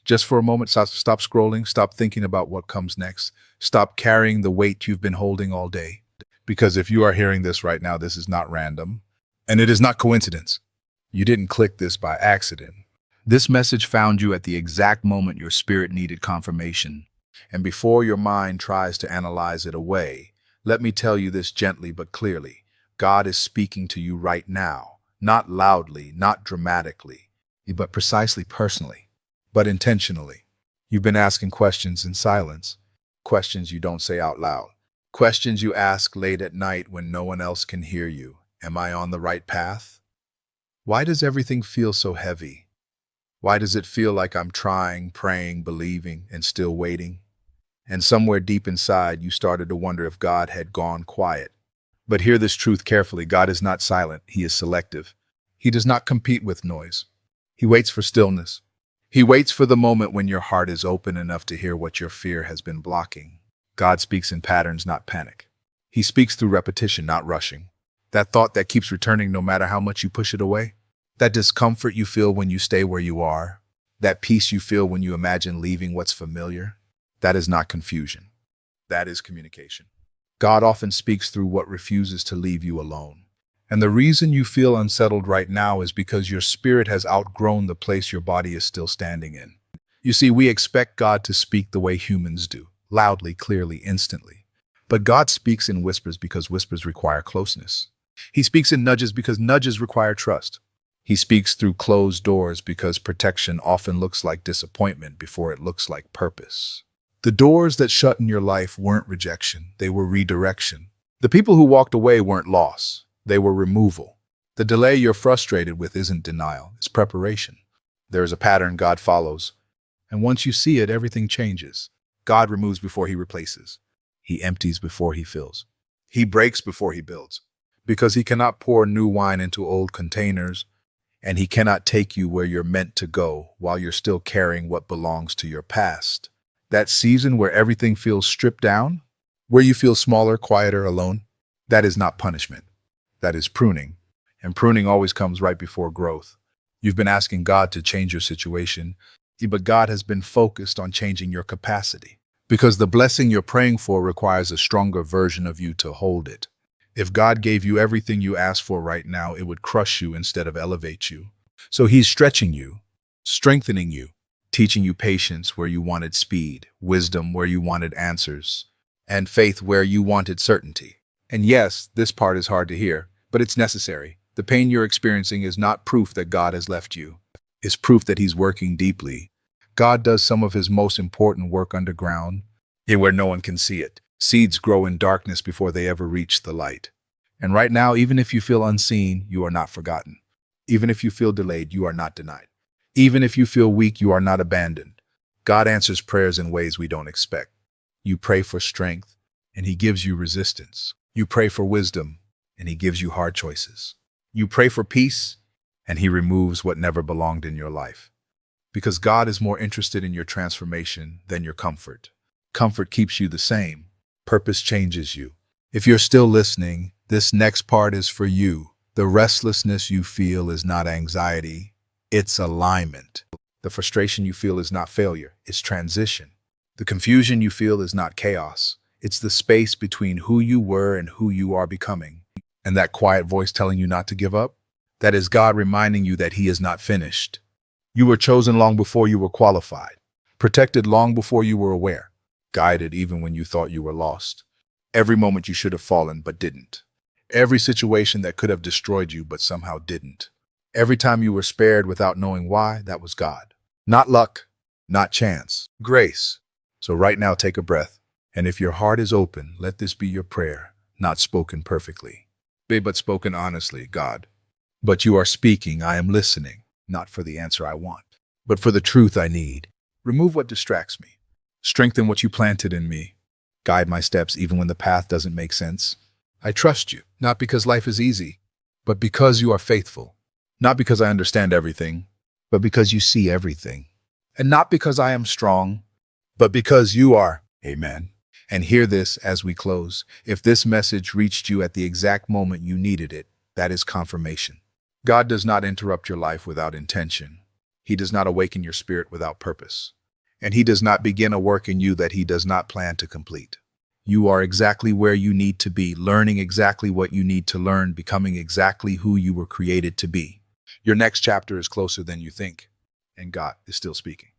Just for a moment, stop scrolling, stop thinking about what comes next. Stop carrying the weight you've been holding all day. Because if you are hearing this right now, this is not random. And it is not coincidence. You didn't click this by accident. This message found you at the exact moment your spirit needed confirmation. And before your mind tries to analyze it away, let me tell you this gently but clearly. God is speaking to you right now, not loudly, not dramatically, but precisely personally, but intentionally. You've been asking questions in silence, questions you don't say out loud, questions you ask late at night when no one else can hear you. Am I on the right path? Why does everything feel so heavy? Why does it feel like I'm trying, praying, believing, and still waiting? And somewhere deep inside, you started to wonder if God had gone quiet. But hear this truth carefully. God is not silent. He is selective. He does not compete with noise. He waits for stillness. He waits for the moment when your heart is open enough to hear what your fear has been blocking. God speaks in patterns, not panic. He speaks through repetition, not rushing. That thought that keeps returning no matter how much you push it away. That discomfort you feel when you stay where you are. That peace you feel when you imagine leaving what's familiar. That is not confusion. That is communication. God often speaks through what refuses to leave you alone. And the reason you feel unsettled right now is because your spirit has outgrown the place your body is still standing in. You see, we expect God to speak the way humans do, loudly, clearly, instantly. But God speaks in whispers because whispers require closeness. He speaks in nudges because nudges require trust. He speaks through closed doors because protection often looks like disappointment before it looks like purpose. The doors that shut in your life weren't rejection, they were redirection. The people who walked away weren't loss, they were removal. The delay you're frustrated with isn't denial, it's preparation. There is a pattern God follows, and once you see it, everything changes. God removes before he replaces. He empties before he fills. He breaks before he builds. Because he cannot pour new wine into old containers, and he cannot take you where you're meant to go while you're still carrying what belongs to your past. That season where everything feels stripped down, where you feel smaller, quieter, alone, that is not punishment. That is pruning. And pruning always comes right before growth. You've been asking God to change your situation, but God has been focused on changing your capacity. Because the blessing you're praying for requires a stronger version of you to hold it. If God gave you everything you asked for right now, it would crush you instead of elevate you. So he's stretching you, strengthening you, teaching you patience where you wanted speed, wisdom where you wanted answers, and faith where you wanted certainty. And yes, this part is hard to hear, but it's necessary. The pain you're experiencing is not proof that God has left you. It's proof that he's working deeply. God does some of his most important work underground, where no one can see it. Seeds grow in darkness before they ever reach the light. And right now, even if you feel unseen, you are not forgotten. Even if you feel delayed, you are not denied. Even if you feel weak, you are not abandoned. God answers prayers in ways we don't expect. You pray for strength, and he gives you resistance. You pray for wisdom, and he gives you hard choices. You pray for peace, and he removes what never belonged in your life. Because God is more interested in your transformation than your comfort. Comfort keeps you the same. Purpose changes you. If you're still listening, this next part is for you. The restlessness you feel is not anxiety, it's alignment. The frustration you feel is not failure, it's transition. The confusion you feel is not chaos, it's the space between who you were and who you are becoming. And that quiet voice telling you not to give up? That is God reminding you that he is not finished. You were chosen long before you were qualified, protected long before you were aware, guided even when you thought you were lost. Every moment you should have fallen but didn't. Every situation that could have destroyed you but somehow didn't. Every time you were spared without knowing why, that was God. Not luck, not chance, grace. So right now, take a breath. And if your heart is open, let this be your prayer, not spoken perfectly, but spoken honestly, God. But you are speaking, I am listening, not for the answer I want, but for the truth I need. Remove what distracts me. Strengthen what you planted in me. Guide my steps even when the path doesn't make sense. I trust you, not because life is easy, but because you are faithful. Not because I understand everything, but because you see everything. And not because I am strong, but because you are. Amen. And hear this as we close. If this message reached you at the exact moment you needed it, that is confirmation. God does not interrupt your life without intention. He does not awaken your spirit without purpose. And he does not begin a work in you that he does not plan to complete. You are exactly where you need to be, learning exactly what you need to learn, becoming exactly who you were created to be. Your next chapter is closer than you think, and God is still speaking.